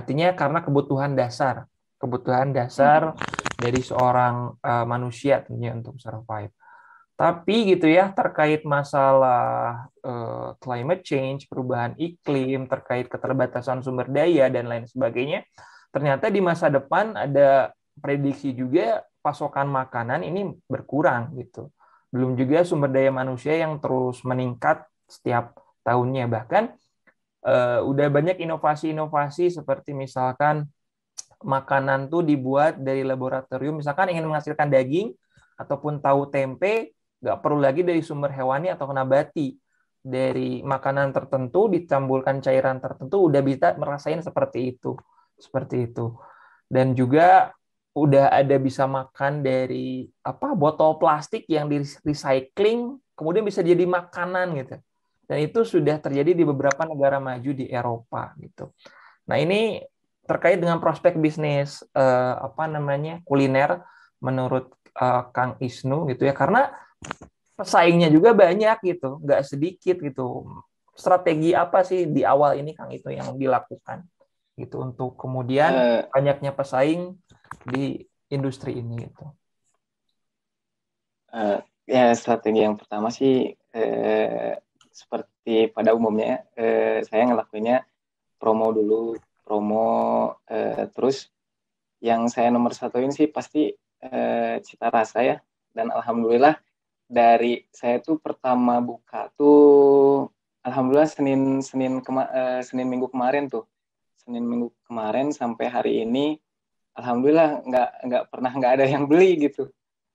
Artinya karena kebutuhan dasar dari seorang manusia tentunya untuk survive. Tapi gitu ya, terkait masalah climate change, perubahan iklim, terkait keterbatasan sumber daya dan lain sebagainya, ternyata di masa depan ada prediksi juga pasokan makanan ini berkurang gitu. Belum juga sumber daya manusia yang terus meningkat setiap tahunnya. Bahkan udah banyak inovasi-inovasi seperti misalkan makanan tuh dibuat dari laboratorium, misalkan ingin menghasilkan daging ataupun tahu tempe, nggak perlu lagi dari sumber hewani atau nabati. Dari makanan tertentu ditambulkan cairan tertentu udah bisa merasain seperti itu. Seperti itu. Dan juga udah ada bisa makan dari botol plastik yang di recycling kemudian bisa jadi makanan gitu. Dan itu sudah terjadi di beberapa negara maju di Eropa gitu. Nah, ini terkait dengan prospek bisnis kuliner menurut Kang Isnu gitu ya, karena pesaingnya juga banyak gitu, nggak sedikit gitu. Strategi apa sih di awal ini Kang itu yang dilakukan gitu untuk kemudian Eh, banyaknya pesaing di industri ini gitu. eh, ya strategi yang pertama sih seperti pada umumnya saya ngelakuinnya promo dulu, promo terus yang saya nomor satuin sih pasti cita rasa ya. Dan alhamdulillah dari saya tuh pertama buka tuh alhamdulillah Senin Minggu kemarin tuh. Senin Minggu kemarin sampai hari ini alhamdulillah nggak ada yang beli gitu.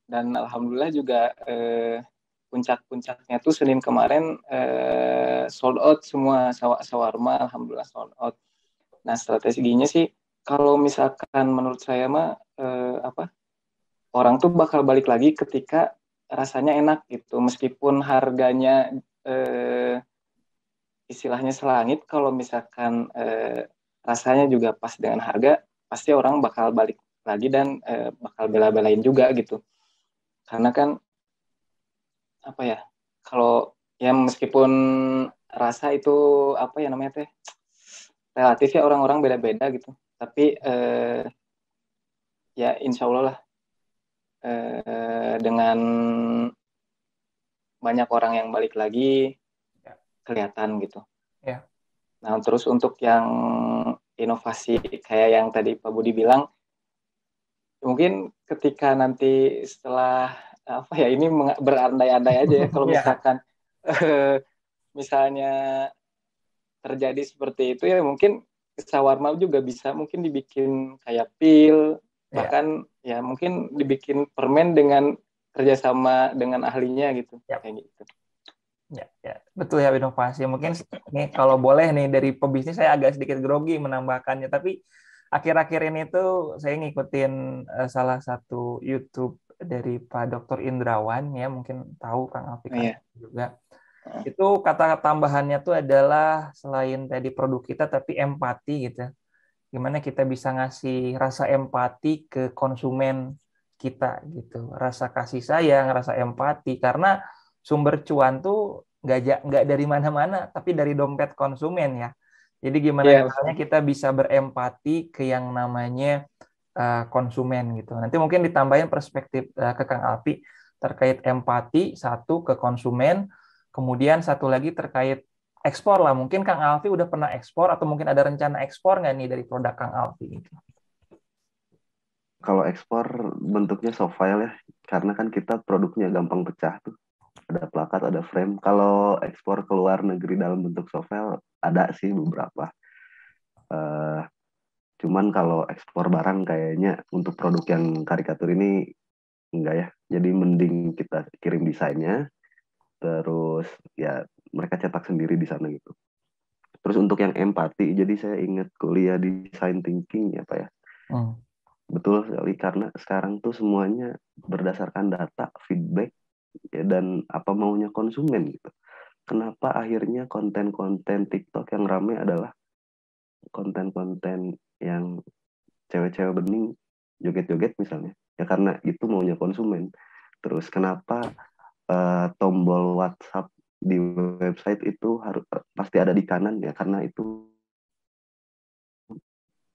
Dan alhamdulillah juga puncak-puncaknya tuh Senin kemarin sold out semua sawarma alhamdulillah sold out. Nah, strateginya sih kalau misalkan menurut saya mah orang tuh bakal balik lagi ketika rasanya enak gitu meskipun harganya eh, istilahnya selangit, kalau misalkan rasanya juga pas dengan harga pasti orang bakal balik lagi dan bakal bela-belain juga gitu karena kan apa ya, kalau ya meskipun rasa itu apa ya namanya teh relatif ya, orang-orang beda-beda gitu, tapi ya insya Allah lah dengan banyak orang yang balik lagi Ya, kelihatan gitu. ya, Nah terus untuk yang inovasi kayak yang tadi Pak Budi bilang, mungkin ketika nanti setelah apa ya ini berandai-andai aja ya, kalau ya, misalkan misalnya terjadi seperti itu ya mungkin shawarma juga bisa mungkin dibikin kayak pil, ya, bahkan ya mungkin dibikin permen dengan kerjasama dengan ahlinya gitu ya, kayak gitu. ya, ya. Betul ya inovasi. Mungkin nih kalau boleh nih dari pebisnis saya agak sedikit grogi menambahkannya, tapi akhir-akhir ini tuh saya ngikutin salah satu YouTube dari Pak Dr. Indrawan ya, mungkin tahu Kang Alfi Oh, kan iya. juga. Itu kata tambahannya tuh adalah selain tadi produk kita tapi empati gitu. Gimana kita bisa ngasih rasa empati ke konsumen kita gitu. Rasa kasih sayang, rasa empati karena sumber cuan tuh nggak dari mana-mana tapi dari dompet konsumen ya. Jadi gimana Iya caranya betul. kita bisa berempati ke yang namanya konsumen gitu. Nanti mungkin ditambahin perspektif ke Kang Alpi terkait empati satu ke konsumen, kemudian satu lagi terkait ekspor lah. Mungkin Kang Alfi udah pernah ekspor atau mungkin ada rencana ekspor nggak nih dari produk Kang Alfi gitu. Kalau ekspor bentuknya soft file ya, karena kan kita produknya gampang pecah tuh. Ada plakat, ada frame. Kalau ekspor ke luar negeri dalam bentuk soft file, ada sih beberapa. Eh, Cuman kalau ekspor barang kayaknya untuk produk yang karikatur ini enggak ya. Jadi mending kita kirim desainnya, terus ya mereka cetak sendiri di sana gitu. Terus untuk yang empati, jadi saya ingat kuliah design thinking ya Pak ya. Hmm. Betul sekali karena sekarang tuh semuanya berdasarkan data, feedback, ya, dan apa maunya konsumen gitu. Kenapa akhirnya konten-konten TikTok yang ramai adalah konten-konten yang cewek-cewek bening joget-joget misalnya? Ya karena itu maunya konsumen. Terus kenapa tombol WhatsApp di website itu harus pasti ada di kanan ya karena itu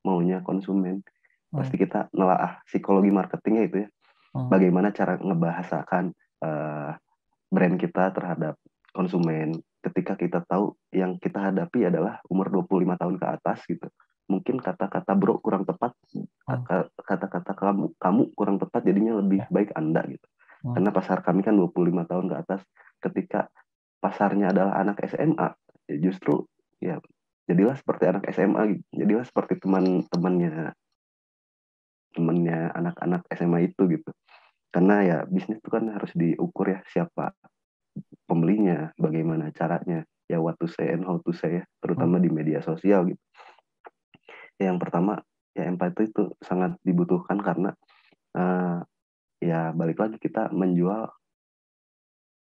maunya konsumen. Pasti kita nelaah psikologi marketingnya itu ya. Bagaimana cara ngebahasakan brand kita terhadap konsumen ketika kita tahu yang kita hadapi adalah umur 25 tahun ke atas gitu. Mungkin kata-kata bro kurang tepat, kata-kata kamu kurang tepat, jadinya lebih baik Anda gitu. Karena pasar kami kan 25 tahun ke atas. Ketika pasarnya adalah anak SMA, ya justru ya jadilah seperti anak SMA gitu. Jadilah seperti temannya anak-anak SMA itu gitu. Karena ya bisnis itu kan harus diukur ya, siapa pembelinya, bagaimana caranya, ya what to say and how to say ya, terutama di media sosial gitu. Yang pertama ya empati itu sangat dibutuhkan karena ya balik lagi kita menjual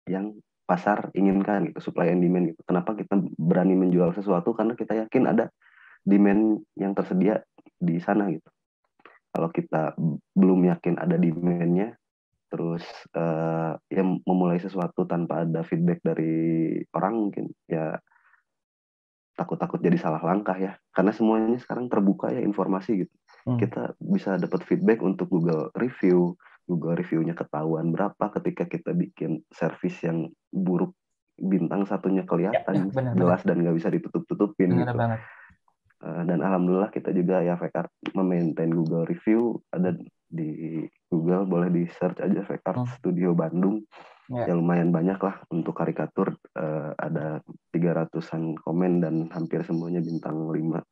yang pasar inginkan gitu, supply and demand gitu. Kenapa kita berani menjual sesuatu? Karena kita yakin ada demand yang tersedia di sana gitu. Kalau kita belum yakin ada demand-nya, terus ya memulai sesuatu tanpa ada feedback dari orang, mungkin ya takut-takut jadi salah langkah ya, karena semuanya sekarang terbuka ya informasi gitu. Kita bisa dapat feedback untuk Google reviewnya ketahuan berapa ketika kita bikin service yang buruk, bintang satunya kelihatan jelas dan nggak bisa ditutup-tutupin gitu. Banget. Dan alhamdulillah kita juga ya Vekart memaintain Google review, ada di Google, boleh di search aja Vekart Studio Bandung. Ya lumayan banyak lah untuk karikatur, ada 300-an komen dan hampir semuanya bintang 5.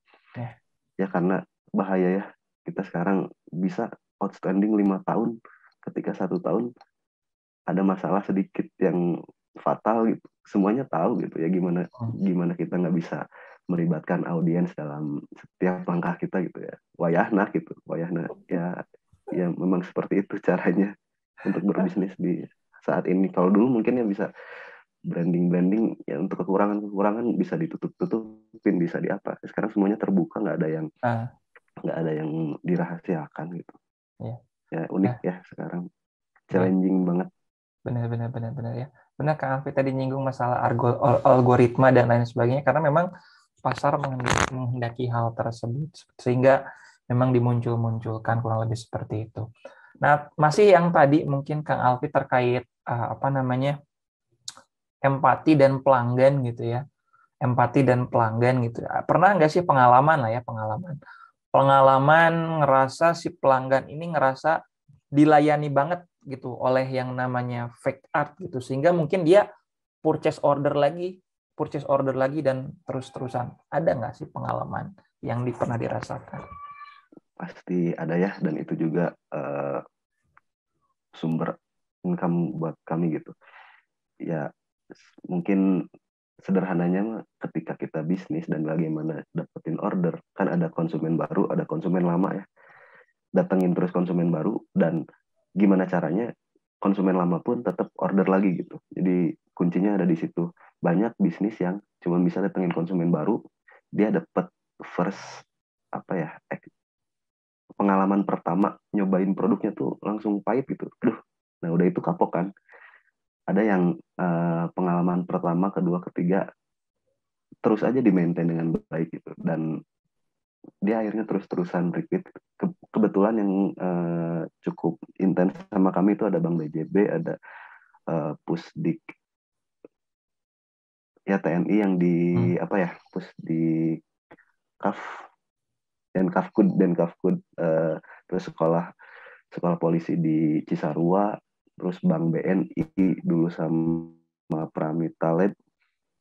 Ya karena bahaya ya, kita sekarang bisa outstanding 5 tahun, ketika 1 tahun ada masalah sedikit yang fatal gitu, semuanya tahu gitu ya, gimana kita nggak bisa melibatkan audiens dalam setiap langkah kita gitu ya. Wayahna ya memang seperti itu caranya untuk berbisnis di saat ini. Kalau dulu mungkin ya bisa branding ya untuk kekurangan bisa ditutup-tutupin, bisa di apa. Sekarang semuanya terbuka, nggak ada yang dirahasiakan gitu. Ya unik ya sekarang, challenging banget. Benar ya. Benar Kang Alfi tadi nyinggung masalah algoritma dan lain sebagainya, karena memang pasar menghendaki hal tersebut sehingga memang dimunculkan kurang lebih seperti itu. Nah, masih yang tadi mungkin Kang Alfi terkait empati dan pelanggan gitu ya. Empati dan pelanggan gitu. Pernah nggak sih pengalaman ngerasa si pelanggan ini ngerasa dilayani banget gitu oleh yang namanya fake art gitu, sehingga mungkin dia purchase order lagi dan terus-terusan. Ada nggak sih pengalaman yang pernah dirasakan? Pasti ada ya, dan itu juga sumber income buat kami gitu. Ya mungkin sederhananya ketika kita bisnis dan bagaimana dapetin order, kan ada konsumen baru, ada konsumen lama ya. Datengin terus konsumen baru, dan gimana caranya konsumen lama pun tetap order lagi gitu. Jadi kuncinya ada di situ. Banyak bisnis yang cuma bisa datengin konsumen baru, dia dapat first pengalaman pertama nyobain produknya tuh langsung pahit gitu. Aduh, nah udah itu kapok kan. Ada yang pengalaman pertama, kedua, ketiga terus aja di-maintain dengan baik gitu, dan dia akhirnya terus-terusan repeat. Kebetulan yang cukup intens sama kami itu ada Bank BJB, ada Pusdik ya TNI yang di Pusdik Kaf dan Kafkud, terus sekolah polisi di Cisarua, terus Bank BNI dulu sama Pramita Lab.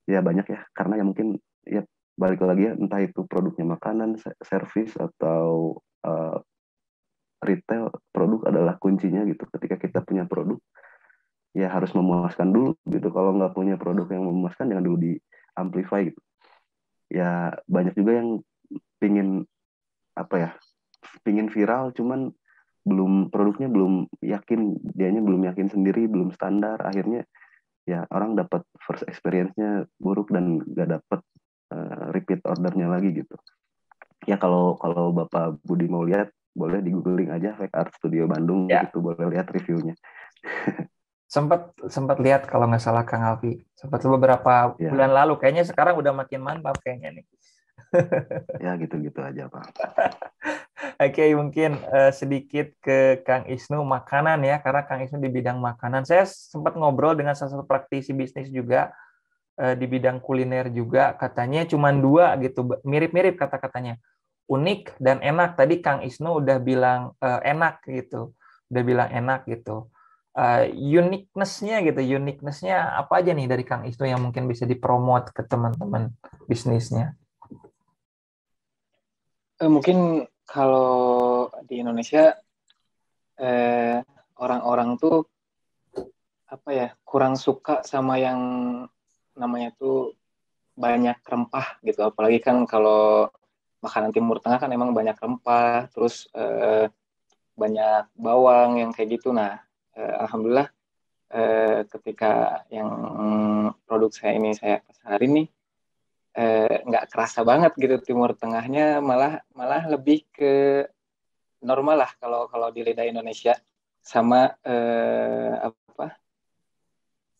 Ya banyak ya, karena ya mungkin ya balik lagi ya, entah itu produknya makanan, service, atau retail, produk adalah kuncinya gitu. Ketika kita punya produk, ya harus memuaskan dulu gitu. Kalau nggak punya produk yang memuaskan, jangan dulu di amplify gitu. Ya banyak juga yang pingin viral, cuman produknya belum yakin, dianya belum yakin sendiri, belum standar. Akhirnya ya orang dapat first experience-nya buruk dan nggak dapat repeat ordernya lagi gitu. Ya kalau Bapak Budi mau lihat, boleh di googling aja Fake Art Studio Bandung gitu, boleh lihat reviewnya. Sempat lihat kalau nggak salah Kang Alfi, sempat beberapa bulan lalu, kayaknya sekarang udah makin mantap kayaknya nih. Ya gitu-gitu aja Pak. Oke, mungkin sedikit ke Kang Isnu makanan ya, karena Kang Isnu di bidang makanan. Saya sempat ngobrol dengan salah satu praktisi bisnis juga di bidang kuliner juga, katanya cuma dua gitu, mirip-mirip kata-katanya, unik dan enak. Tadi Kang Isnu udah bilang enak gitu, udah bilang enak gitu. Uniqueness-nya gitu, uniqueness-nya apa aja nih dari Kang Isnu yang mungkin bisa dipromot ke teman-teman bisnisnya? Mungkin kalau di Indonesia eh, orang-orang tuh apa ya kurang suka sama yang namanya tuh banyak rempah gitu. Apalagi kan kalau makanan Timur Tengah kan emang banyak rempah, terus banyak bawang yang kayak gitu. Nah, alhamdulillah ketika yang produk saya ini saya pasarin nih nggak kerasa banget gitu Timur Tengahnya, malah malah lebih ke normal lah kalau kalau di lidah Indonesia, sama apa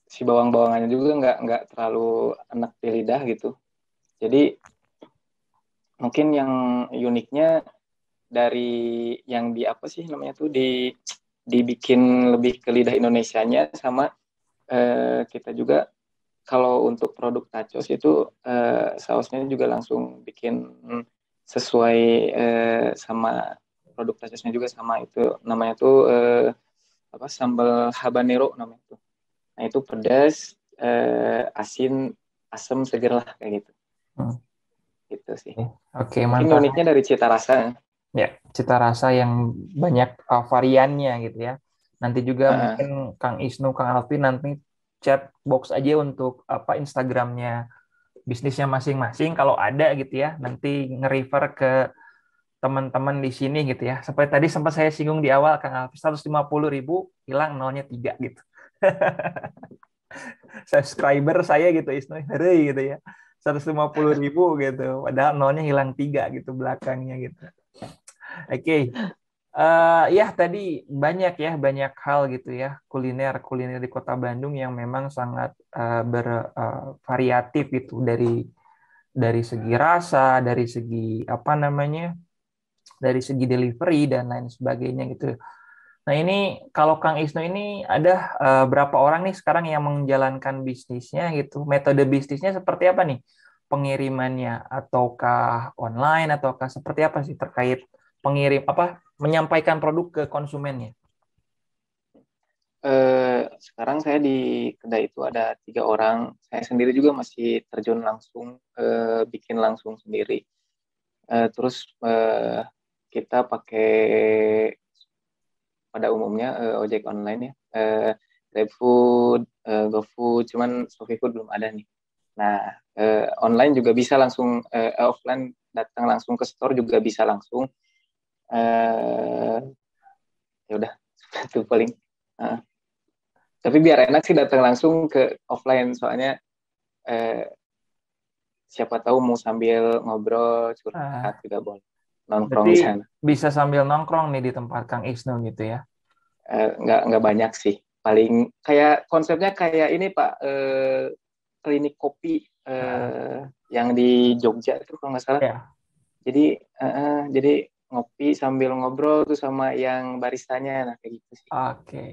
si bawang-bawangannya juga nggak terlalu enak di lidah gitu. Jadi mungkin yang uniknya dari yang di apa sih namanya tuh dibikin lebih ke lidah Indonesianya, sama kita juga kalau untuk produk tacos itu sausnya juga langsung bikin sesuai sama produk tacosnya juga, sama itu namanya tuh apa sambal habanero namanya tuh. Nah itu pedas, asin, asam, seger lah kayak gitu. Hmm. Gitu sih. Oke, Mungkin mantap. uniknya dari cita rasa. Ya, cita rasa yang banyak variannya gitu ya. Nanti juga Uh, mungkin Kang Isnu, Kang Alvin nanti chat box aja untuk apa Instagramnya bisnisnya masing-masing kalau ada gitu ya. Nanti nge-refer ke teman-teman di sini gitu ya. Seperti tadi sempat saya singgung di awal, Kang Alvin 150.000 hilang nolnya 3 gitu. Subscriber saya gitu Isnu, hari gitu ya. 150.000 gitu. Padahal nolnya hilang 3 gitu belakangnya gitu. Oke. Ya tadi banyak ya banyak hal gitu ya kuliner di Kota Bandung yang memang sangat bervariatif gitu dari segi rasa, dari segi apa namanya, dari segi delivery dan lain sebagainya gitu. Nah ini kalau Kang Isnu ini ada berapa orang nih sekarang yang menjalankan bisnisnya gitu? Metode bisnisnya seperti apa nih? Pengirimannya ataukah online ataukah seperti apa sih terkait pengirim apa menyampaikan produk ke konsumennya? sekarang saya di kedai itu ada 3 orang. Saya sendiri juga masih terjun langsung, bikin langsung sendiri. Terus kita pakai pada umumnya ojek online ya, GrabFood, GoFood, cuman ShopeeFood belum ada nih. Nah, online juga bisa langsung, offline datang langsung ke store juga bisa langsung. Eh, ya udah, itu paling. Uh, tapi biar enak sih datang langsung ke offline, soalnya eh, siapa tahu mau sambil ngobrol, curhat Ah, juga boleh. Nongkrong berarti di sana. bisa sambil nongkrong nih di tempat Kang Isnu gitu ya? Nggak banyak sih. Paling kayak konsepnya kayak ini Pak, klinik kopi Ah, yang di Jogja itu kalau nggak salah. ya, Jadi ngopi sambil ngobrol tuh sama yang baristanya, nah kayak gitu sih. oke.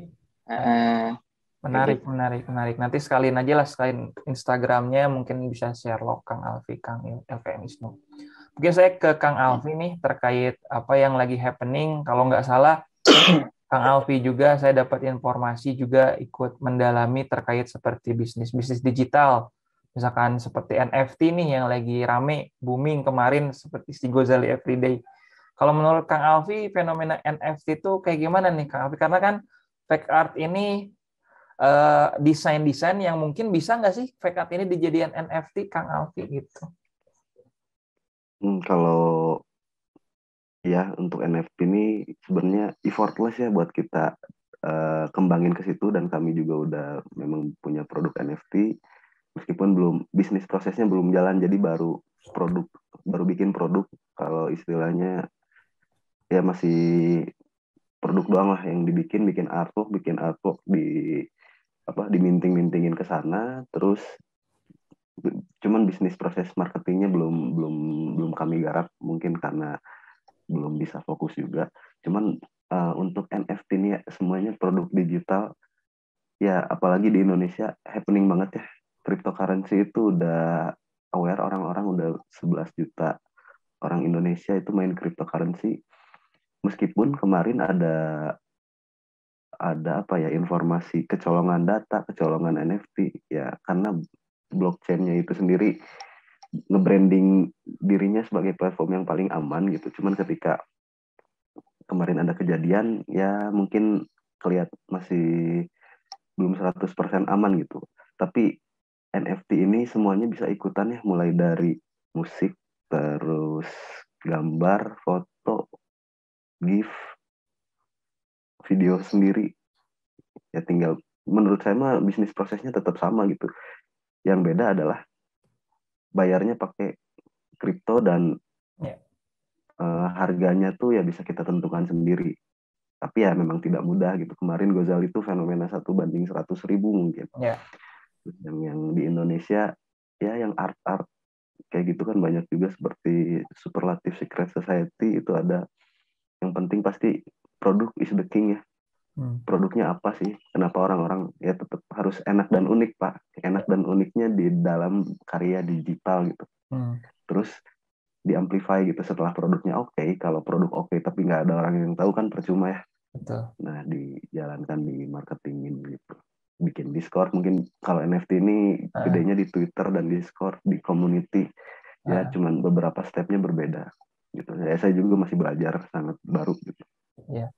Kayak Menarik, gitu. menarik, menarik. Nanti sekalian aja lah, sekalian Instagramnya mungkin bisa share log Kang Alfi, Kang LKM Isnu. Mungkin saya ke Kang Hmm. Alfi nih terkait apa yang lagi happening. Kalau nggak salah, Kang Alfi juga saya dapat informasi juga ikut mendalami terkait seperti bisnis-bisnis digital. Misalkan seperti NFT nih yang lagi rame, booming kemarin seperti si Gozali Everyday. Kalau menurut Kang Alfi, fenomena NFT itu kayak gimana nih Kang Alfi? Karena kan fake art ini desain-desain yang mungkin bisa nggak sih fake art ini dijadikan NFT, Kang Alfi gitu? Kalau ya untuk NFT ini sebenarnya effortless ya buat kita kembangin ke situ, dan kami juga udah memang punya produk NFT meskipun belum, bisnis prosesnya belum jalan, jadi produk baru bikin produk, kalau istilahnya ya masih produk doang lah yang bikin artwork di apa diminting-mintingin ke sana, terus Cuman bisnis proses marketingnya belum kami garap, mungkin karena belum bisa fokus juga. Cuman untuk NFT ini ya, semuanya produk digital ya, apalagi di Indonesia happening banget ya. Cryptocurrency itu udah aware, orang-orang udah 11 juta orang Indonesia itu main cryptocurrency. Meskipun kemarin ada apa ya, informasi kecolongan data, kecolongan NFT ya, karena blockchain-nya itu sendiri nge-branding dirinya sebagai platform yang paling aman gitu. Cuman ketika kemarin ada kejadian ya, mungkin masih belum 100% aman gitu. Tapi NFT ini semuanya bisa ikutan ya, mulai dari musik, terus gambar, foto, GIF, video sendiri. Ya tinggal, menurut saya mah bisnis prosesnya tetap sama gitu. Yang beda adalah bayarnya pakai kripto dan Ya. harganya tuh ya bisa kita tentukan sendiri. Tapi ya memang tidak mudah gitu. Kemarin Gozali itu fenomena 1 banding 100.000 mungkin. Ya. Yang di Indonesia ya yang art kayak gitu kan banyak juga, seperti Superlative Secret Society itu ada. Yang penting pasti produk is the king ya. Produknya apa sih? Kenapa orang-orang ya tetap harus enak dan unik, Pak. Enak dan uniknya di dalam karya digital gitu. Terus di-amplify gitu setelah produknya oke. Kalau produk oke tapi nggak ada orang yang tahu kan percuma ya. Betul. Nah, dijalankan di marketingin gitu. Bikin Discord, mungkin kalau NFT ini gedenya di Twitter dan Discord, di community. Ya, cuman beberapa stepnya berbeda gitu. Ya, saya juga masih belajar, sangat baru gitu. Ya,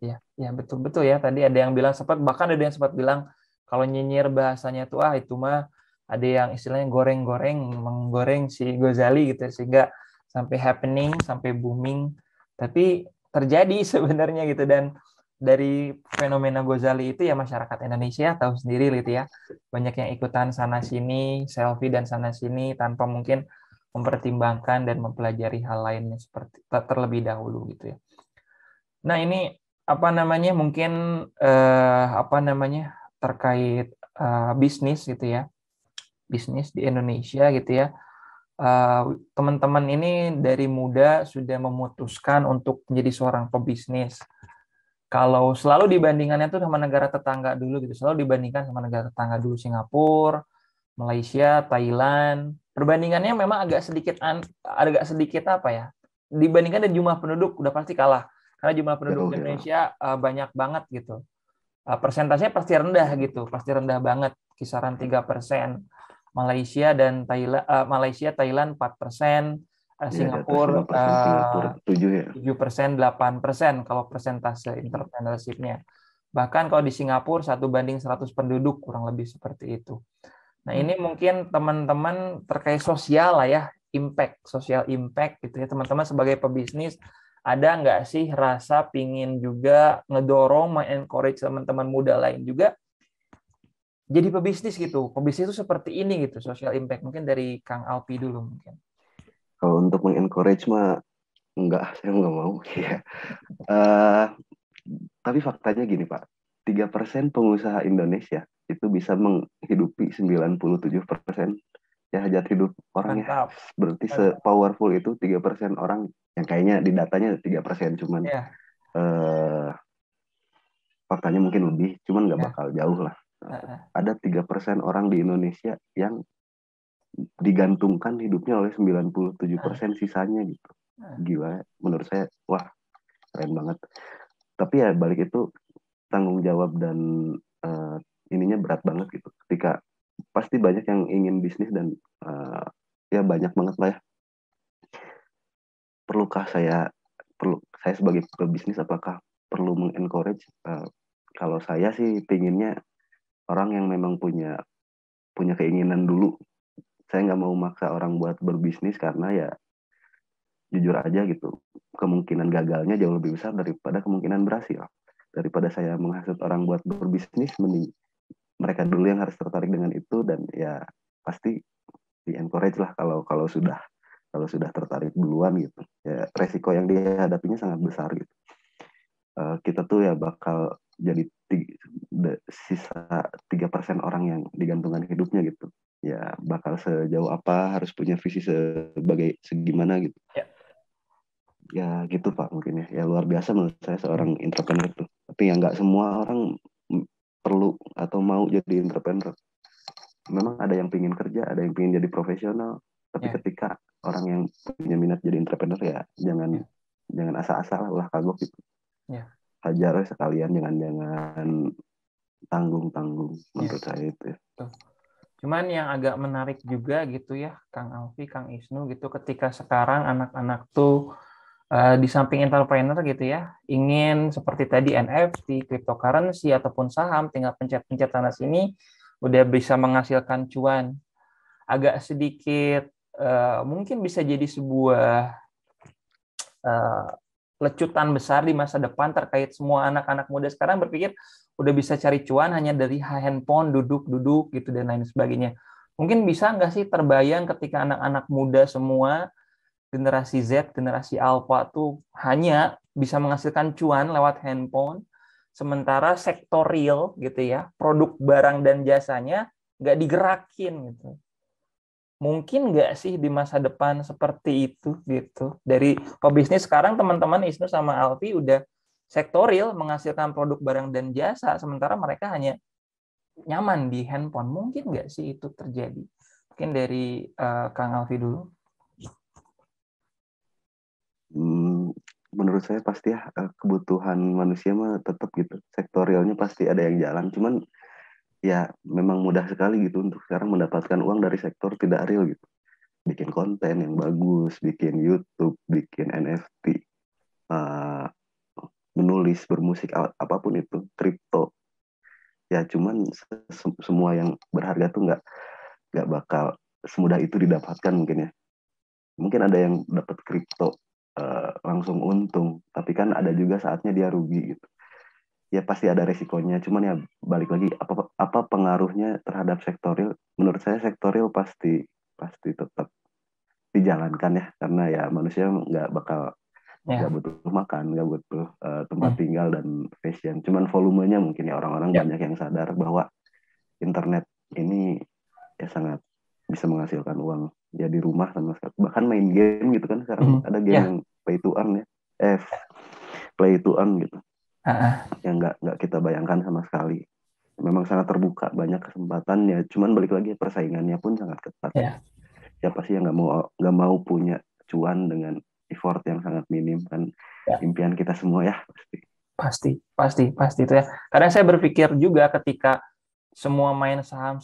betul ya. Tadi ada yang bilang bahkan ada yang sempat bilang kalau nyinyir bahasanya tuh itu mah ada yang istilahnya menggoreng si Gozali gitu, sehingga sampai happening, sampai booming. Tapi terjadi sebenarnya gitu, dan dari fenomena Gozali itu ya masyarakat Indonesia tahu sendiri gitu ya. Banyak yang ikutan sana sini, selfie dan sana sini tanpa mungkin mempertimbangkan dan mempelajari hal lainnya seperti terlebih dahulu gitu ya. Nah, ini mungkin terkait bisnis gitu ya. Bisnis di Indonesia gitu ya. Teman-teman ini dari muda sudah memutuskan untuk menjadi seorang pebisnis. Kalau selalu dibandingkannya tuh sama negara tetangga dulu gitu. Selalu dibandingkan sama negara tetangga dulu, Singapura, Malaysia, Thailand. Perbandingannya memang agak sedikit apa ya? Dibandingkan dengan jumlah penduduk udah pasti kalah. Karena jumlah penduduk di Indonesia banyak banget gitu. Persentasenya pasti rendah gitu, pasti rendah banget, kisaran 3%. Malaysia, Thailand 4%, Singapura 7%, 8% kalau persentase entrepreneurship-nya. Bahkan kalau di Singapura 1:100 penduduk, kurang lebih seperti itu. Nah, ini mungkin teman-teman terkait sosial lah ya, social impact gitu ya. Teman-teman sebagai pebisnis, ada nggak sih rasa pingin juga ngedorong, encourage teman-teman muda lain juga jadi pebisnis gitu. Pebisnis itu seperti ini gitu, social impact. Mungkin dari Kang Alpi dulu mungkin. Kalau untuk mengencourage mah enggak, saya nggak mau. Ya. Tapi faktanya gini Pak, 3% pengusaha Indonesia itu bisa menghidupi 97% ya hajat hidup orang. Mantap. Ya. Berarti se-powerful itu 3% orang yang kayaknya di datanya 3%, cuman faktanya mungkin lebih, cuman nggak bakal jauh lah. Ada 3% orang di Indonesia yang digantungkan hidupnya oleh 97% sisanya gitu. Gila, menurut saya, wah keren banget. Tapi ya balik itu tanggung jawab dan ininya berat banget gitu. Ketika pasti banyak yang ingin bisnis dan ya banyak banget lah ya. Perlukah saya sebagai pebisnis apakah perlu mengencourage? Kalau saya sih pinginnya orang yang memang punya keinginan dulu. Saya nggak mau maksa orang buat berbisnis karena ya jujur aja gitu, kemungkinan gagalnya jauh lebih besar daripada kemungkinan berhasil. Daripada saya menghasut orang buat berbisnis, mending mereka dulu yang harus tertarik dengan itu, dan ya pasti di encourage lah kalau sudah tertarik duluan gitu. Ya resiko yang dihadapinya sangat besar gitu. Kita tuh ya bakal jadi sisa 3% orang yang digantungkan hidupnya gitu. ya bakal sejauh apa, harus punya visi segimana gitu. Ya gitu Pak mungkin ya luar biasa menurut saya seorang entrepreneur tuh. Tapi ya nggak semua orang perlu atau mau jadi entrepreneur. Memang ada yang pingin kerja, ada yang pingin jadi profesional. Tapi ketika orang yang punya minat jadi entrepreneur ya jangan asal-asal ulah kagok gitu. Hajar sekalian, jangan tanggung menurut saya itu ya. Cuman yang agak menarik juga gitu ya, Kang Alfi, Kang Isnu gitu, ketika sekarang anak-anak tuh di samping entrepreneur gitu ya, ingin seperti tadi NFT, cryptocurrency ataupun saham, tinggal pencet-pencet sana sini udah bisa menghasilkan cuan. Agak sedikit mungkin bisa jadi sebuah lecutan besar di masa depan terkait semua anak-anak muda sekarang berpikir udah bisa cari cuan hanya dari handphone, duduk-duduk gitu dan lain sebagainya. Mungkin bisa nggak sih terbayang ketika anak-anak muda semua, generasi Z, generasi Alpha tuh hanya bisa menghasilkan cuan lewat handphone, sementara sektor real gitu ya, produk barang dan jasanya nggak digerakin gitu. Mungkin nggak sih di masa depan seperti itu gitu. Dari pebisnis sekarang teman-teman Isnu sama Alfi udah sektorial menghasilkan produk barang dan jasa, sementara mereka hanya nyaman di handphone. Mungkin nggak sih itu terjadi? Mungkin dari Kang Alfi dulu. Menurut saya pasti ya kebutuhan manusia mah tetap gitu. Sektorialnya pasti ada yang jalan. Cuman ya memang mudah sekali gitu untuk sekarang mendapatkan uang dari sektor tidak real gitu. Bikin konten yang bagus, bikin YouTube, bikin NFT, menulis, bermusik, apapun itu, kripto. Ya cuman semua yang berharga tuh nggak bakal semudah itu didapatkan mungkin ya. Mungkin ada yang dapat kripto langsung untung, tapi kan ada juga saatnya dia rugi gitu. Ya pasti ada resikonya, cuman ya balik lagi apa pengaruhnya terhadap sektoril? Menurut saya sektoril pasti tetap dijalankan ya, karena ya manusia nggak butuh makan, nggak butuh tempat tinggal dan fashion. Cuman volumenya mungkin ya orang-orang banyak yang sadar bahwa internet ini ya sangat bisa menghasilkan uang ya di rumah sama sekali. Bahkan main game gitu kan sekarang ada game yang pay to earn ya, play to earn gitu. Yang nggak kita bayangkan sama sekali. Memang sangat terbuka, banyak kesempatannya. Cuman balik lagi persaingannya pun sangat ketat. Siapa sih yang nggak mau punya cuan dengan effort yang sangat minim kan? Impian kita semua ya pasti itu ya. Karena saya berpikir juga ketika semua main saham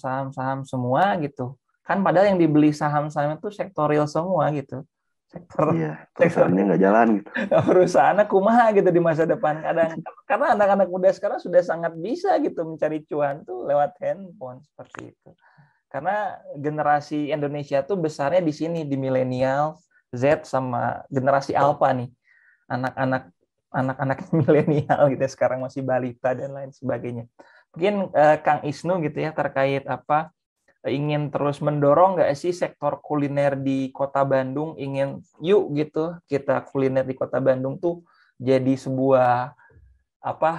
semua gitu, kan padahal yang dibeli saham-saham itu sektorial semua gitu. Perusahaannya nggak jalan gitu. Perusahaannya kumaha gitu di masa depan kadang, karena anak-anak muda sekarang sudah sangat bisa gitu mencari cuan tuh lewat handphone seperti itu. Karena generasi Indonesia tuh besarnya di sini, di milenial, Z sama generasi Alpha nih. Anak-anak milenial gitu sekarang masih balita dan lain sebagainya. Mungkin Kang Isnu gitu ya terkait apa, ingin terus mendorong nggak sih sektor kuliner di Kota Bandung, ingin yuk gitu kita kuliner di Kota Bandung tuh jadi sebuah apa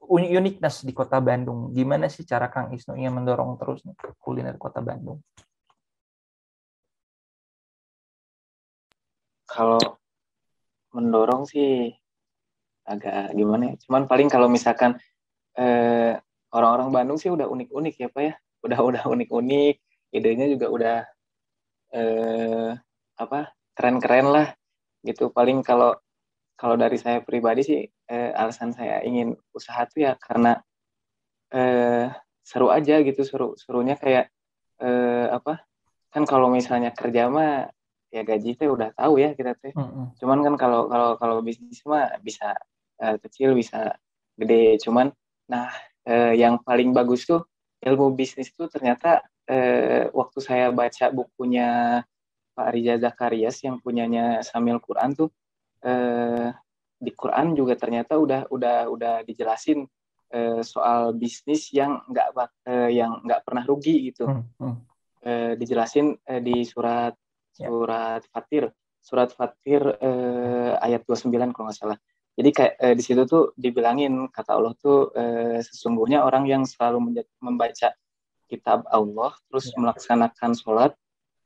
uniqueness di Kota Bandung. Gimana sih cara Kang Isnu ingin mendorong terus kuliner Kota Bandung? Kalau mendorong sih agak gimana ya. Cuman paling kalau misalkan orang-orang Bandung sih udah unik-unik ya Pak ya. Udah unik-unik, idenya juga udah keren-keren lah gitu. Paling kalau dari saya pribadi sih alasan saya ingin usaha tuh ya karena seru aja gitu, serunya kayak kan kalau misalnya kerja mah ya gaji teh udah tahu ya kita teh. Cuman kan kalau bisnis mah bisa kecil bisa gede. Cuman yang paling bagus tuh ilmu bisnis tuh ternyata waktu saya baca bukunya Pak Riza Zakarias yang punyanya Samil Quran tuh di Quran juga ternyata udah dijelasin soal bisnis yang nggak pernah rugi gitu. Dijelasin di surat Fatir ayat 29 kalau nggak salah. Jadi kayak di situ tuh dibilangin kata Allah tuh sesungguhnya orang yang selalu membaca kitab Allah, terus Ya. melaksanakan sholat,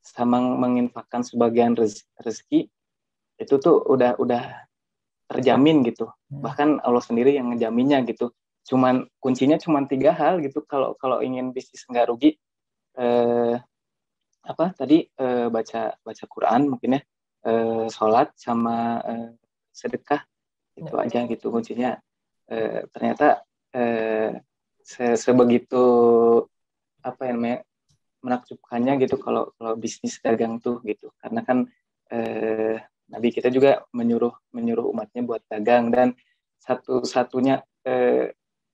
sama menginfakkan sebagian rezeki, itu tuh udah terjamin gitu. Bahkan Allah sendiri yang ngejaminnya gitu. Kuncinya cuman 3 hal gitu. Kalau ingin bisnis nggak rugi, baca Quran mungkin ya, sholat sama sedekah, itu aja gitu kuncinya. Ternyata sebegitu apa ya namanya, menakjubkannya gitu kalau bisnis dagang tuh gitu, karena kan Nabi kita juga menyuruh umatnya buat dagang, dan satu-satunya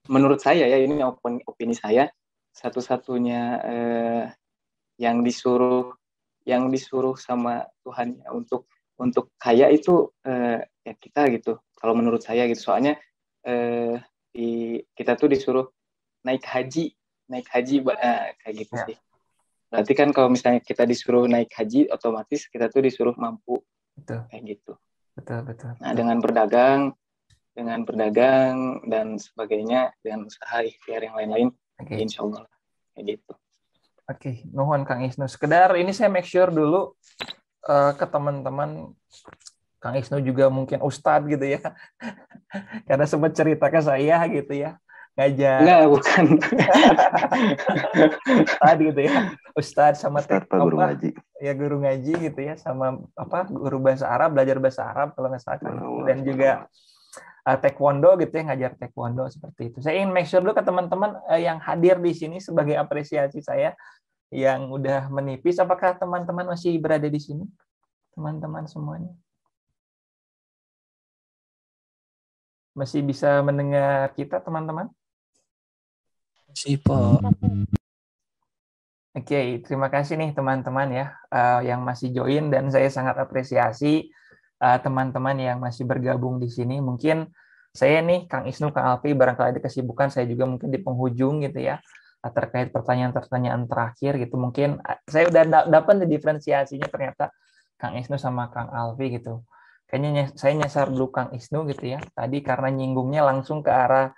menurut saya ya, ini opini saya, satu-satunya yang disuruh sama Tuhan untuk kaya itu ya kita gitu, kalau menurut saya gitu. Soalnya kita tuh disuruh naik haji kayak gitu Ya. sih. Berarti kan kalau misalnya kita disuruh naik haji, otomatis kita tuh disuruh mampu. Betul. Kayak gitu. Betul. Nah, dengan berdagang dan sebagainya, dengan usaha ikhtiar yang lain-lain, Oke. insya Allah kayak gitu. Oke, nuhun Kang Isnu. Sekedar ini saya make sure dulu ke teman-teman, Kang Isnu juga mungkin ustadz gitu ya. Karena sempat cerita ke saya gitu ya. Ngajar Enggak, bukan. ustadz gitu ya. Ustadz sama Ustadz Pak Guru Ngaji. Ya guru ngaji gitu ya, sama guru bahasa Arab, belajar bahasa Arab kalau nggak salah Kang Isnu. Dan juga taekwondo gitu ya, ngajar taekwondo seperti itu. Saya ingin make sure dulu ke teman-teman yang hadir di sini sebagai apresiasi saya yang udah menipis. Apakah teman-teman masih berada di sini? Teman-teman semuanya masih bisa mendengar kita, teman-teman? Masih, Pak. Oke, terima kasih nih teman-teman ya yang masih join, dan saya sangat apresiasi teman-teman yang masih bergabung di sini. Mungkin saya nih, Kang Isnu, Kang Alfi, barangkali ada kesibukan, saya juga mungkin di penghujung gitu ya, terkait pertanyaan-pertanyaan terakhir gitu. Mungkin saya udah dapat diferensiasinya, ternyata Kang Isnu sama Kang Alfi gitu. Kayaknya saya nyasar dulu Kang Isnu gitu ya. Tadi karena nyinggungnya langsung ke arah,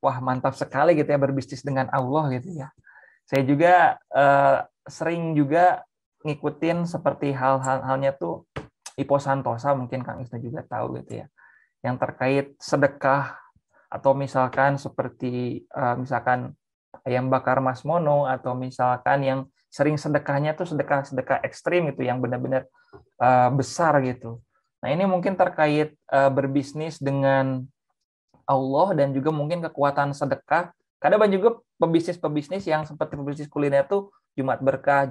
wah mantap sekali gitu ya, berbisnis dengan Allah gitu ya. Saya juga sering juga ngikutin seperti halnya tuh Ipo Santosa, mungkin Kang Isnu juga tahu gitu ya, yang terkait sedekah, atau misalkan seperti misalkan ayam bakar Mas Mono, atau misalkan yang sering sedekahnya tuh sedekah ekstrim gitu, yang benar-benar besar gitu. Nah ini mungkin terkait berbisnis dengan Allah, dan juga mungkin kekuatan sedekah. Kadang juga pebisnis yang seperti pebisnis kuliner tuh Jumat berkah,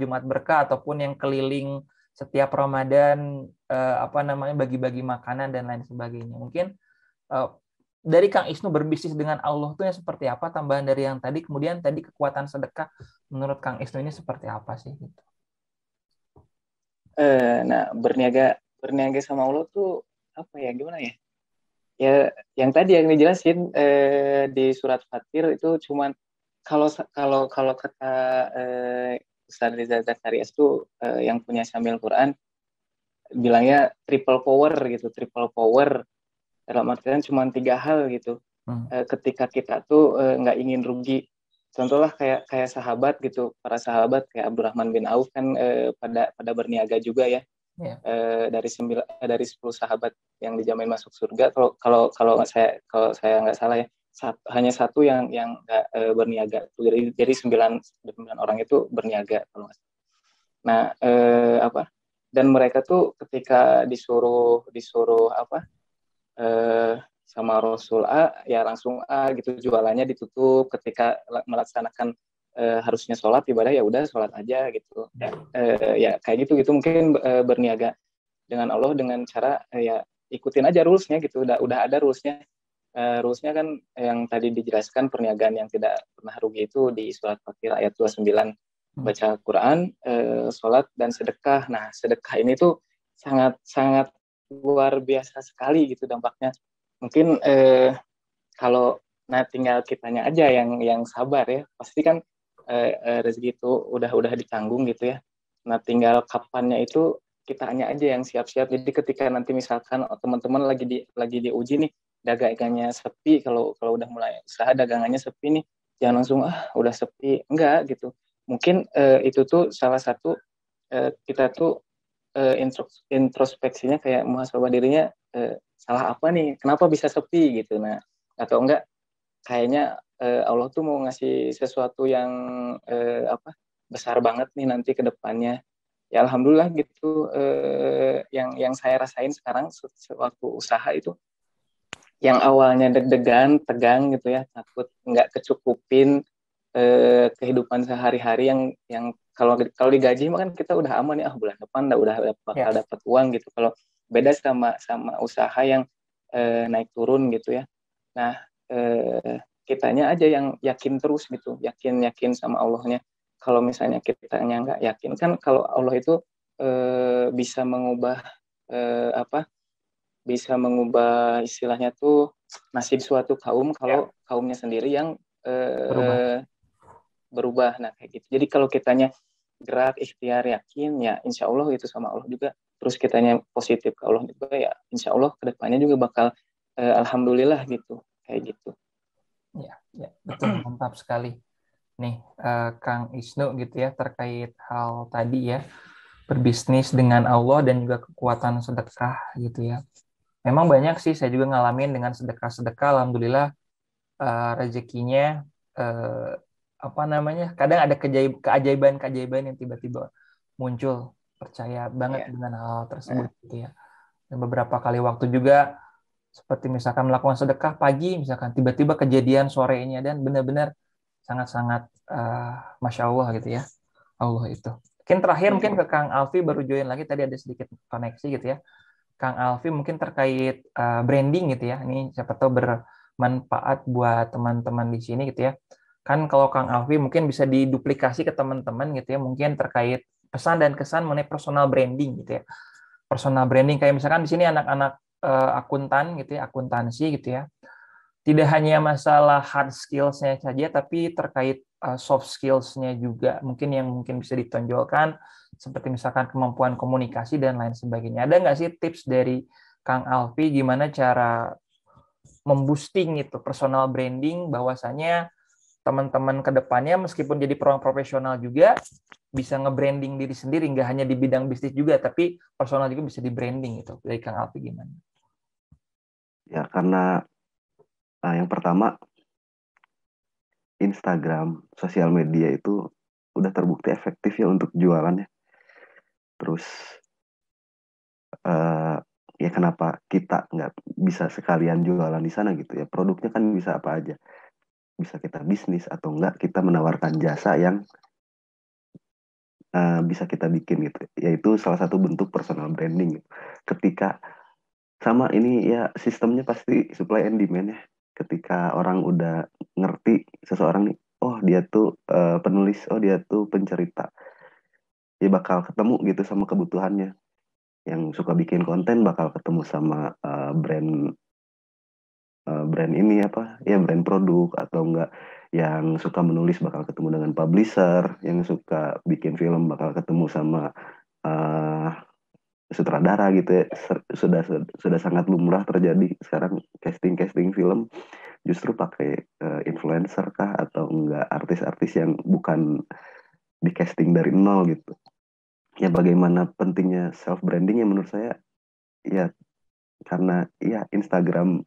ataupun yang keliling setiap Ramadan bagi-bagi makanan dan lain sebagainya. Mungkin dari Kang Isnu berbisnis dengan Allah tuh yang seperti apa, tambahan dari yang tadi, kemudian tadi kekuatan sedekah menurut Kang Isnu ini seperti apa sih gitu. Nah, berniaga sama Allah tuh apa ya, gimana ya? Ya yang tadi yang dijelasin di surat Fatir itu cuman kalau kata Ustaz Riza Zakarias tuh yang punya Syamil Quran bilangnya triple power dalam artian cuma 3 hal gitu. Ketika kita tuh nggak ingin rugi, contohlah kayak sahabat gitu, para sahabat kayak Abdurrahman bin Auf kan pada berniaga juga ya. Yeah. Dari 10 sahabat yang dijamin masuk surga, kalau saya nggak salah ya, hanya satu yang nggak berniaga. Jadi 9 orang itu berniaga kalau nggak salah. Nah, dan mereka tuh ketika disuruh sama Rasul A, ya langsung A gitu, jualannya ditutup. Ketika melaksanakan harusnya sholat ibadah, ya udah sholat aja gitu. Ya kayak gitu mungkin berniaga dengan Allah dengan cara ya ikutin aja rulesnya gitu. Udah ada rulesnya. Rulesnya kan yang tadi dijelaskan, perniagaan yang tidak pernah rugi itu di surat Fatir ayat 29. Baca Quran, sholat, dan sedekah. Nah, sedekah ini tuh sangat luar biasa sekali gitu dampaknya. Mungkin kalau tinggal kitanya aja yang sabar ya, pasti kan rezeki itu udah ditanggung gitu ya. Nah, tinggal kapannya itu kitanya aja yang siap-siap. Jadi ketika nanti misalkan teman-teman lagi diuji nih, dagangannya sepi, kalau udah mulai usaha dagangannya sepi nih, jangan langsung udah sepi, enggak gitu. mungkin itu tuh salah satu kita tuh introspeksinya kayak muhasabah dirinya, salah apa nih, kenapa bisa sepi gitu. Nah, atau enggak kayaknya Allah tuh mau ngasih sesuatu yang besar banget nih nanti ke depannya. Ya alhamdulillah gitu, yang saya rasain sekarang sewaktu usaha itu, yang awalnya deg-degan, tegang gitu ya, takut nggak kecukupin kehidupan sehari-hari yang kalau digaji mah kan kita udah aman ya, bulan depan udah bakal Ya, dapat uang gitu. Kalau beda sama usaha yang naik turun gitu ya. Nah, kitanya aja yang yakin terus gitu, yakin sama Allahnya. Kalau misalnya kitanya nggak yakin, kan kalau Allah itu bisa mengubah apa? Bisa mengubah istilahnya tuh nasib suatu kaum ya, kalau kaumnya sendiri yang berubah. berubah. Nah kayak gitu. Jadi kalau kitanya gerak, ikhtiar, yakin, ya insya Allah itu sama Allah juga. Terus kitanya positif ke Allah juga, ya insya Allah kedepannya juga bakal alhamdulillah gitu, kayak gitu. Ya, betul, mantap sekali. Nih, Kang Isnu gitu ya, terkait hal tadi ya, berbisnis dengan Allah dan juga kekuatan sedekah gitu ya. Memang banyak sih, saya juga ngalamin dengan sedekah-sedekah, alhamdulillah rezekinya eh, apa namanya? Kadang ada keajaiban-keajaiban yang tiba-tiba muncul. Percaya banget Ya. dengan hal tersebut Nah, gitu ya. Dan beberapa kali waktu juga seperti misalkan melakukan sedekah pagi, misalkan tiba-tiba kejadian sorenya dan benar-benar sangat-sangat Masya Allah gitu ya. Allah itu. Mungkin terakhir mungkin ke Kang Alfi baru join lagi tadi ada sedikit koneksi gitu ya. Kang Alfi mungkin terkait branding gitu ya. Ini siapa tahu bermanfaat buat teman-teman di sini gitu ya. Kan kalau Kang Alfi mungkin bisa diduplikasi ke teman-teman gitu ya. Mungkin terkait pesan dan kesan mengenai personal branding gitu ya. Personal branding kayak misalkan di sini anak-anak akuntan gitu ya, akuntansi gitu ya. Tidak hanya masalah hard skills-nya saja, tapi terkait soft skills-nya juga mungkin yang mungkin bisa ditonjolkan, seperti misalkan kemampuan komunikasi dan lain sebagainya. Ada nggak sih tips dari Kang Alfi gimana cara memboosting itu personal branding, bahwasanya teman-teman ke depannya meskipun jadi peruang profesional juga bisa nge-branding diri sendiri, nggak hanya di bidang bisnis juga, tapi personal juga bisa di-branding itu. Dari Kang Alfi gimana? Ya, karena yang pertama, Instagram, sosial media itu udah terbukti efektif ya untuk jualannya. Terus eh, ya kenapa kita nggak bisa sekalian jualan di sana gitu ya? Produknya kan bisa apa aja. Bisa kita bisnis atau enggak kita menawarkan jasa yang bisa kita bikin gitu. Yaitu salah satu bentuk personal branding gitu. Ketika sama ini ya sistemnya pasti supply and demand ya. Ketika orang udah ngerti seseorang nih, oh dia tuh penulis, oh dia tuh pencerita, dia bakal ketemu gitu sama kebutuhannya. Yang suka bikin konten bakal ketemu sama brand ini apa ya, brand produk, atau enggak yang suka menulis bakal ketemu dengan publisher, yang suka bikin film bakal ketemu sama uh, sutradara gitu ya. Sudah sangat lumrah terjadi sekarang casting film justru pakai influencer kah atau enggak artis-artis yang bukan di casting dari nol gitu. Ya bagaimana pentingnya self branding ya menurut saya ya, karena ya Instagram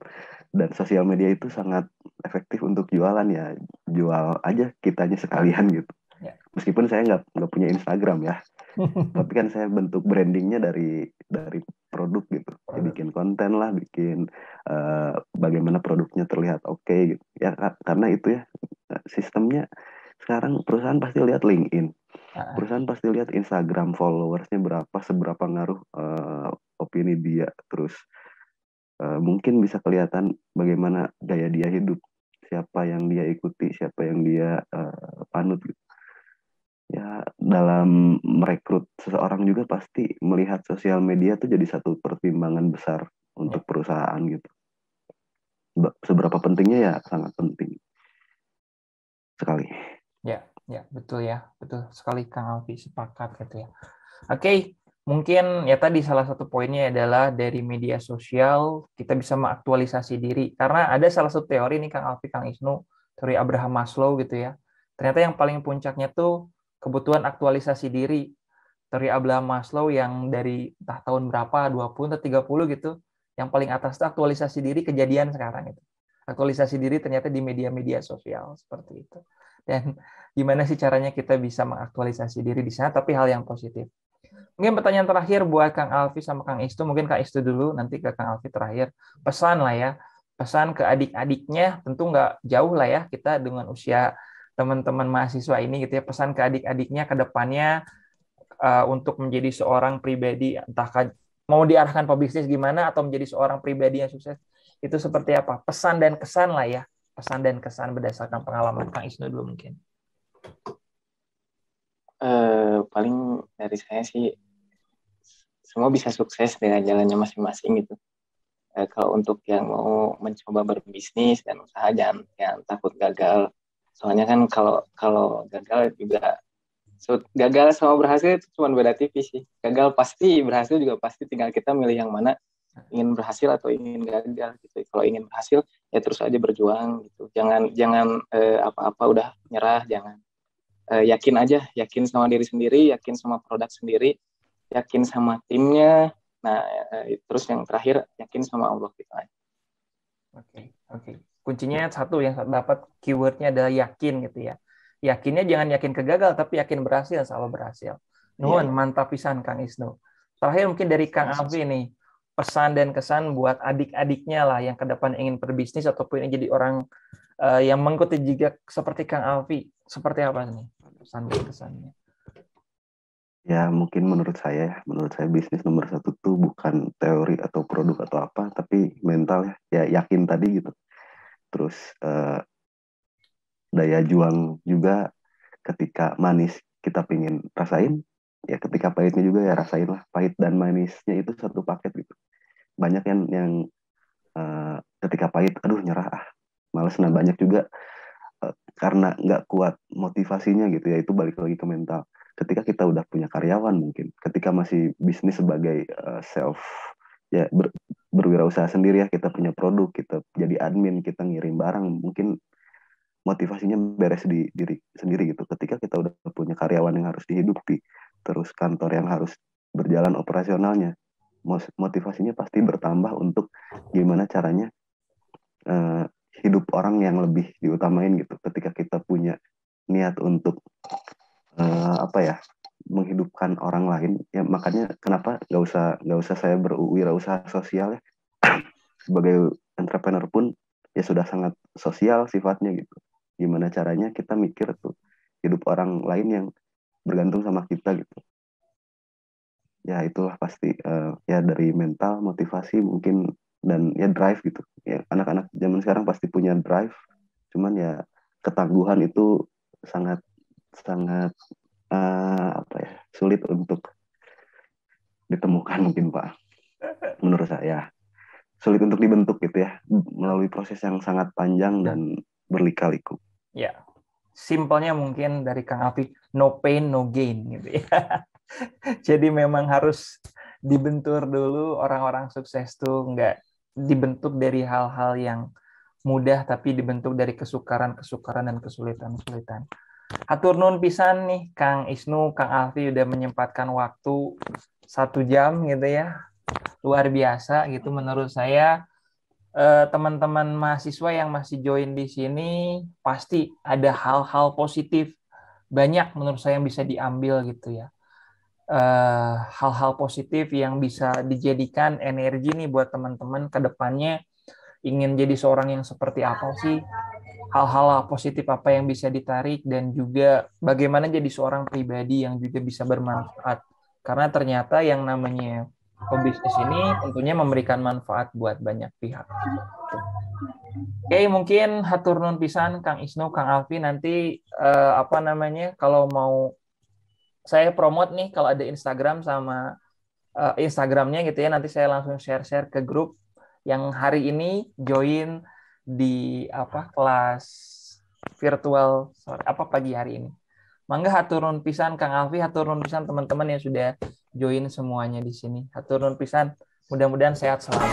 dan sosial media itu sangat efektif untuk jualan ya. Jual aja kitanya sekalian gitu. Ya. Meskipun saya nggak punya Instagram ya, tapi kan saya bentuk brandingnya dari produk gitu. Ya, bikin konten lah, bikin bagaimana produknya terlihat oke gitu. Ya karena itu ya sistemnya sekarang perusahaan pasti lihat LinkedIn, perusahaan pasti lihat Instagram followersnya berapa, seberapa ngaruh opini dia, terus mungkin bisa kelihatan bagaimana gaya dia hidup, siapa yang dia ikuti, siapa yang dia panut gitu. Ya dalam merekrut seseorang juga pasti melihat sosial media tuh jadi satu pertimbangan besar untuk perusahaan gitu. Seberapa pentingnya ya sangat penting sekali. Ya, betul ya, betul sekali Kang Alfi, sepakat gitu ya. Oke, mungkin ya tadi salah satu poinnya adalah dari media sosial kita bisa mengaktualisasi diri, karena ada salah satu teori nih Kang Alfi, Kang Isnu, teori Abraham Maslow gitu ya. Ternyata yang paling puncaknya tuh kebutuhan aktualisasi diri. Teori Abraham Maslow yang dari entah tahun berapa, 20 atau 30 gitu, yang paling atas itu aktualisasi diri kejadian sekarang itu. Aktualisasi diri ternyata di media-media sosial seperti itu. Dan gimana sih caranya kita bisa mengaktualisasi diri di sana, tapi hal yang positif. Mungkin pertanyaan terakhir buat Kang Alfi sama Kang Istu, mungkin Kang Istu dulu, nanti ke Kang Alfi terakhir. Pesan lah ya, pesan ke adik-adiknya, tentu nggak jauh lah ya kita dengan usia teman-teman mahasiswa ini gitu ya, pesan ke adik-adiknya ke depannya untuk menjadi seorang pribadi, entah mau diarahkan pebisnis gimana atau menjadi seorang pribadi yang sukses, itu seperti apa? Pesan dan kesan lah ya, pesan dan kesan berdasarkan pengalaman Kang Isnu dulu mungkin. Paling dari saya sih, semua bisa sukses dengan jalannya masing-masing gitu. Kalau untuk yang mau mencoba berbisnis dan usaha, jangan takut gagal. Soalnya kan kalau gagal juga, gagal sama berhasil itu cuma beda tipis sih. Gagal pasti, berhasil juga pasti, tinggal kita milih yang mana, ingin berhasil atau ingin gagal gitu. Kalau ingin berhasil ya terus aja berjuang gitu. Jangan apa-apa udah nyerah, jangan. Yakin aja, yakin sama diri sendiri, yakin sama produk sendiri, yakin sama timnya. Nah, terus yang terakhir yakin sama Allah gitu aja. Oke. Kuncinya satu yang dapat keywordnya adalah yakin gitu ya. Yakinnya jangan yakin kegagal, tapi yakin berhasil, selalu berhasil. Nuhun, mantap pisan Kang Isnu. Terakhir mungkin dari Kang Alfi nih, pesan dan kesan buat adik-adiknya lah yang ke depan ingin berbisnis ataupun ingin jadi orang yang mengikuti jejak seperti Kang Alfi. Seperti apa nih pesan dan kesannya? Ya mungkin menurut saya bisnis nomor satu tuh bukan teori atau produk atau apa, tapi mental ya yakin tadi gitu. Terus daya juang juga, ketika manis kita pengen rasain, ya ketika pahitnya juga ya rasain lah. Pahit dan manisnya itu satu paket gitu. Banyak yang ketika pahit, aduh nyerah males. Nah banyak juga karena nggak kuat motivasinya gitu ya, itu balik lagi ke mental. Ketika kita udah punya karyawan, mungkin ketika masih bisnis sebagai berwirausaha sendiri ya, kita punya produk, kita jadi admin, kita ngirim barang, mungkin motivasinya beres di diri sendiri gitu. Ketika kita udah punya karyawan yang harus dihidupi, terus kantor yang harus berjalan operasionalnya, motivasinya pasti bertambah untuk gimana caranya hidup orang yang lebih diutamain gitu. Ketika kita punya niat untuk menghidupkan orang lain, ya makanya kenapa nggak usah saya berwirausaha sosial ya. Sebagai entrepreneur pun ya sudah sangat sosial sifatnya gitu. Gimana caranya kita mikir tuh hidup orang lain yang bergantung sama kita gitu. Ya itulah pasti ya dari mental, motivasi mungkin, dan ya drive gitu. Ya anak-anak zaman sekarang pasti punya drive, cuman ya ketangguhan itu sangat sulit untuk ditemukan mungkin Pak. Menurut saya sulit untuk dibentuk gitu ya, melalui proses yang sangat panjang dan berlika-liku. Ya, simpelnya mungkin dari Kang Alfi, no pain no gain gitu ya. Jadi memang harus dibentur dulu. Orang-orang sukses tuh nggak dibentuk dari hal-hal yang mudah, tapi dibentuk dari kesukaran dan kesulitan. Hatur nuhun pisan nih Kang Isnu, Kang Alfi udah menyempatkan waktu 1 jam gitu ya. Luar biasa gitu menurut saya. Teman-teman mahasiswa yang masih join di sini pasti ada hal-hal positif banyak menurut saya yang bisa diambil gitu ya. Hal-hal positif yang bisa dijadikan energi nih buat teman-teman ke depannya ingin jadi seorang yang seperti apa sih, hal-hal positif apa yang bisa ditarik, dan juga bagaimana jadi seorang pribadi yang juga bisa bermanfaat, karena ternyata yang namanya pebisnis ini tentunya memberikan manfaat buat banyak pihak. Oke, mungkin hatur nuhun pisan Kang Isnu, Kang Alfi. Nanti kalau mau saya promote nih, kalau ada Instagram sama Instagramnya gitu ya, nanti saya langsung share ke grup yang hari ini join di kelas virtual pagi hari ini. Mangga hatur nuhun pisan Kang Alfi, hatur nuhun pisan teman-teman yang sudah join semuanya di sini. Hatur nuhun pisan, mudah-mudahan sehat selalu.